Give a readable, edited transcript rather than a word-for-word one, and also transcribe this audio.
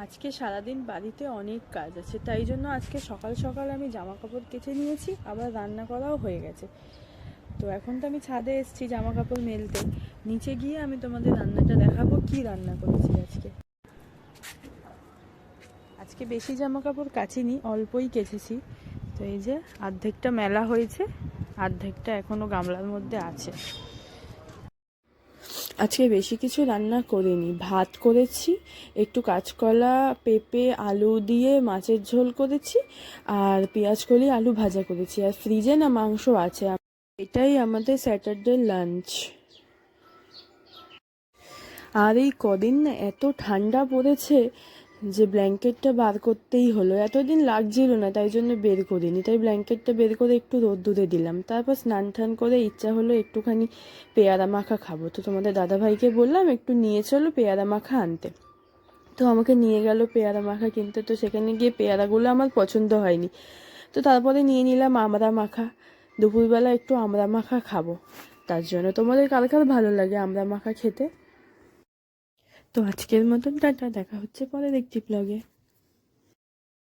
আজকে সারাদিন বাড়িতে অনেক কাজ আছে, তাই জন্য আজকে সকাল সকাল আমি জামা কাপড় কেচে নিয়েছি, আবার রান্না করাও হয়ে গেছে। তো এখন তো আমি ছাদে এসেছি জামা কাপড় মেলতে। নিচে গিয়ে আমি তোমাদের রান্নাটা দেখাবো, কি রান্না করেছি আজকে। আজকে বেশি জামা কাপড় কাচিনি, অল্পই কেচেছি। তো এই যে অর্ধেকটা মেলা হয়েছে, অর্ধেকটা এখনো গামলার মধ্যে আছে। আজকে বেশি কিছু রান্না করিনি, ভাত করেছি, একটু কাঁচকলা পেঁপে আলু দিয়ে মাছের ঝোল করেছি, আর পেঁয়াজ কলি আলু ভাজা করেছি, আর ফ্রিজে না মাংস আছে। এটাই আমাদের স্যাটারডে লাঞ্চ। আর এই কদিন না এত ঠান্ডা পড়েছে যে ব্ল্যাঙ্কেটটা বার করতেই হলো। এতদিন লাগছিল না, তাই জন্য বের করিনি, তাই ব্ল্যাঙ্কেটটা বের করে একটু রোদ্দুরে দিলাম। তারপর স্নান টান করে ইচ্ছা হলো একটুখানি পেয়ারা মাখা খাবো, তো তোমাদের দাদাভাইকে বললাম একটু নিয়ে চলো পেয়ারা মাখা আনতে। তো আমাকে নিয়ে গেল পেয়ারা মাখা কিনতে। তো সেখানে গিয়ে পেয়ারাগুলো আমার পছন্দ হয়নি, তো তারপরে নিয়ে নিলাম আমড়া মাখা। দুপুরবেলা একটু আমড়া মাখা খাবো, তার জন্য। তোমাদের কার কার ভালো লাগে আমড়া মাখা খেতে? তো আজকের মতন টাটা, দেখা হচ্ছে পরের একটি ব্লগে।